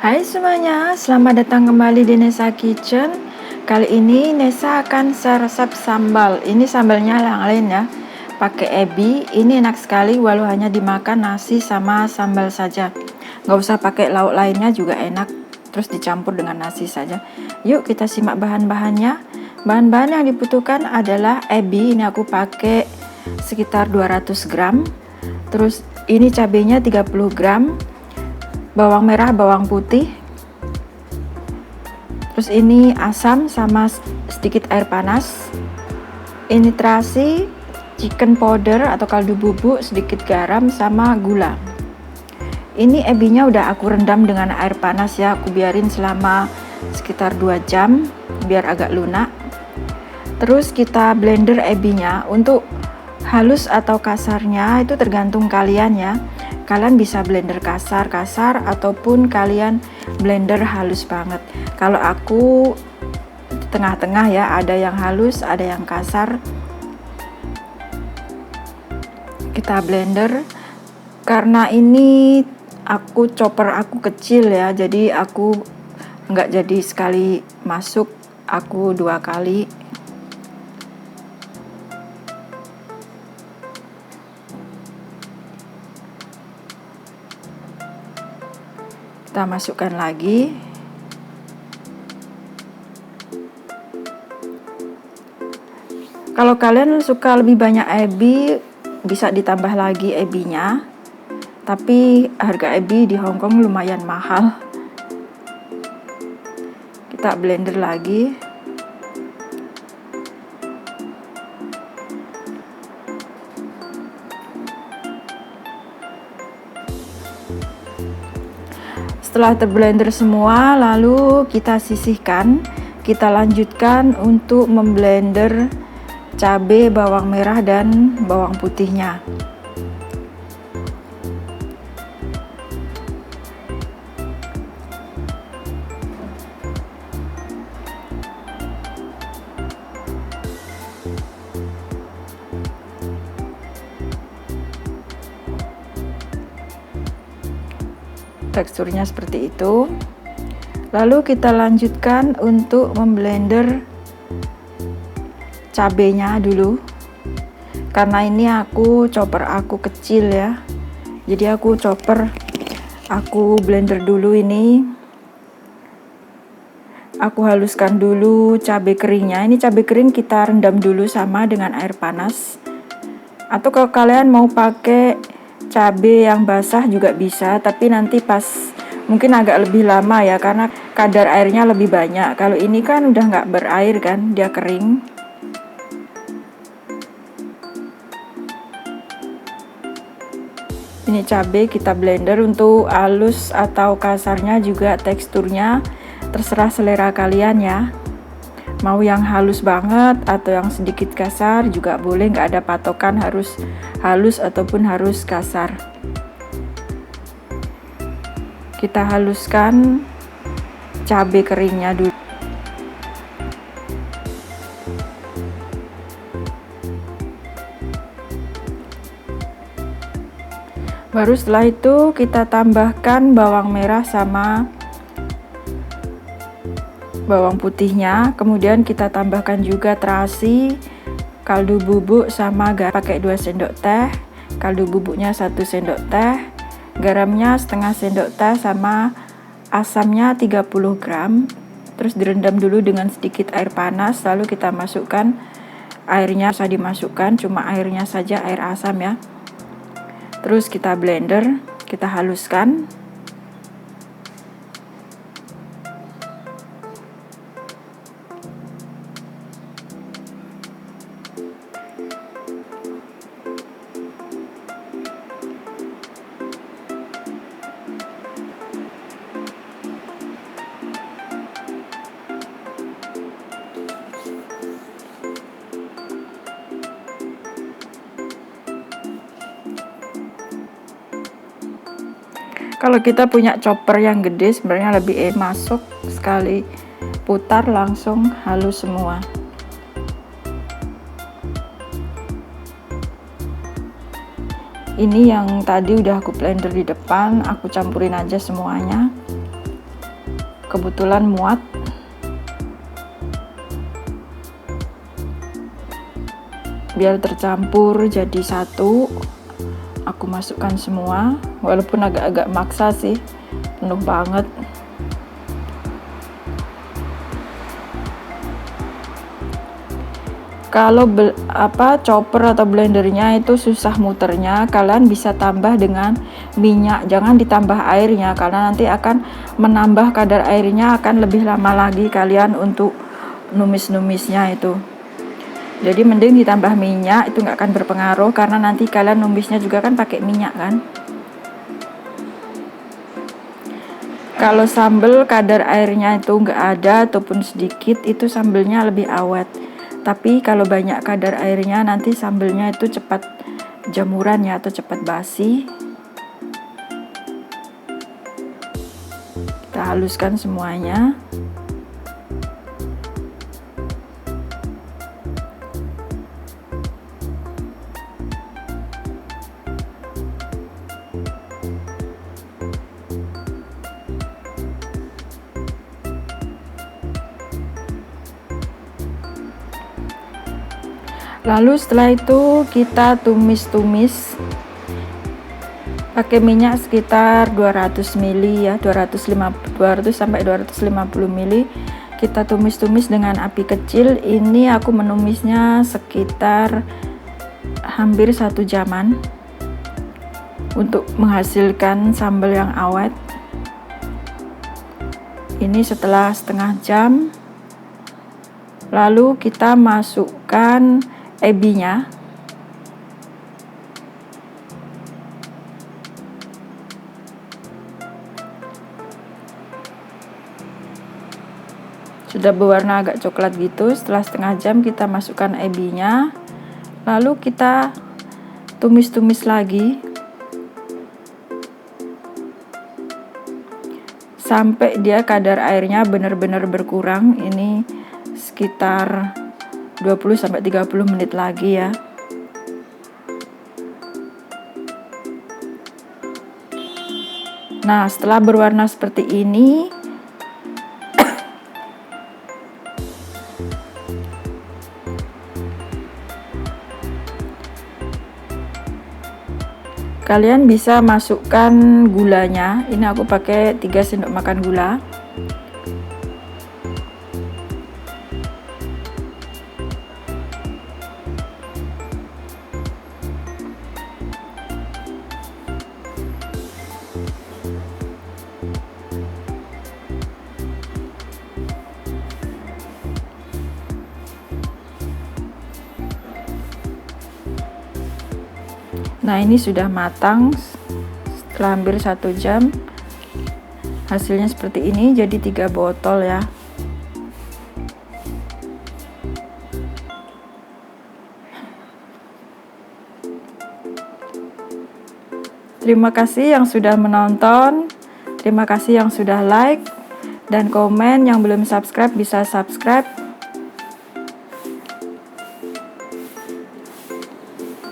Hai semuanya, selamat datang kembali di Nesa Kitchen. Kali ini Nesa akan share resep sambal. Ini sambalnya yang lain ya, pakai ebi. Ini enak sekali walau hanya dimakan nasi sama sambal saja. Nggak usah pakai lauk lainnya juga enak, terus dicampur dengan nasi saja. Yuk kita simak bahan-bahannya. Bahan-bahan yang dibutuhkan adalah ebi. Ini aku pakai sekitar 200 gram. Terus ini cabenya 30 gram. Bawang merah, bawang putih, terus ini asam sama sedikit air panas, ini terasi, chicken powder atau kaldu bubuk, sedikit garam sama gula. Ini ebinya udah aku rendam dengan air panas ya, aku biarin selama sekitar 2 jam biar agak lunak. Terus kita blender ebinya. Untuk halus atau kasarnya itu tergantung kalian ya. Kalian bisa blender kasar-kasar ataupun kalian blender halus banget. Kalau aku di tengah-tengah ya, ada yang halus, ada yang kasar. Kita blender. Karena ini chopper aku kecil ya, jadi aku nggak jadi sekali masuk, aku 2 kali. Kita masukkan lagi. Kalau kalian suka lebih banyak ebi, bisa ditambah lagi ebinya. Tapi harga ebi di Hongkong lumayan mahal. Kita blender lagi. Setelah terblender semua, lalu kita sisihkan. Kita lanjutkan untuk memblender cabai, bawang merah, dan bawang putihnya. Teksturnya seperti itu. Lalu kita lanjutkan untuk memblender cabenya dulu. Karena ini chopper aku kecil ya. Jadi aku blender dulu ini. Aku haluskan dulu cabai keringnya. Ini cabai kering kita rendam dulu sama dengan air panas. Atau kalau kalian mau pakai cabai yang basah juga bisa, tapi nanti pas mungkin agak lebih lama ya, karena kadar airnya lebih banyak. Kalau ini kan udah nggak berair kan, dia kering. Ini cabai kita blender. Untuk halus atau kasarnya juga teksturnya terserah selera kalian ya. Mau yang halus banget atau yang sedikit kasar juga boleh, nggak ada patokan harus halus ataupun harus kasar. Kita haluskan cabai keringnya dulu. Baru setelah itu kita tambahkan bawang merah sama bawang putihnya. Kemudian kita tambahkan juga terasi, kaldu bubuk sama garam, pakai 2 sendok teh, kaldu bubuknya 1 sendok teh, garamnya setengah sendok teh, sama asamnya 30 gram. Terus direndam dulu dengan sedikit air panas, lalu kita masukkan airnya. Bisa dimasukkan cuma airnya saja, air asam ya. Terus kita blender, kita haluskan. Kalau kita punya chopper yang gede sebenarnya lebih masuk sekali putar langsung halus semua. Ini yang tadi udah aku blender di depan, aku campurin aja semuanya. kebetulan muat. Biar tercampur jadi satu, aku masukkan semua, walaupun agak-agak maksa sih, penuh banget. Kalau chopper atau blendernya itu susah muternya, kalian bisa tambah dengan minyak, jangan ditambah airnya karena nanti akan menambah kadar airnya, akan lebih lama lagi kalian untuk numis-numisnya itu. Jadi mending ditambah minyak, itu nggak akan berpengaruh karena nanti kalian numisnya juga kan pakai minyak kan. Kalau sambal kadar airnya itu nggak ada ataupun sedikit, itu sambelnya lebih awet. Tapi kalau banyak kadar airnya, nanti sambelnya itu cepat jamuran ya, atau cepat basi. Kita haluskan semuanya. Lalu setelah itu kita tumis-tumis pakai minyak sekitar 200 ml ya, 200 sampai 250 ml. Kita tumis-tumis dengan api kecil. Ini aku menumisnya sekitar hampir 1 jaman untuk menghasilkan sambal yang awet. Ini setelah setengah jam, lalu kita masukkan ebinya. Sudah berwarna agak coklat gitu. Setelah setengah jam kita masukkan ebinya, lalu kita tumis-tumis lagi sampai dia kadar airnya benar-benar berkurang. Ini sekitar 20-30 menit lagi ya. Nah, setelah berwarna seperti ini, kalian bisa masukkan gulanya. Ini aku pakai 3 sendok makan gula. Nah, ini sudah matang setelah hampir 1 jam. Hasilnya seperti ini, jadi 3 botol ya. Terima kasih yang sudah menonton. Terima kasih yang sudah like dan komen. Yang belum subscribe bisa subscribe.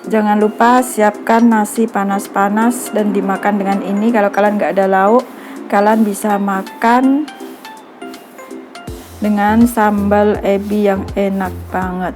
Jangan lupa siapkan nasi panas-panas dan dimakan dengan ini. Kalau kalian nggak ada lauk, kalian bisa makan dengan sambal ebi yang enak banget.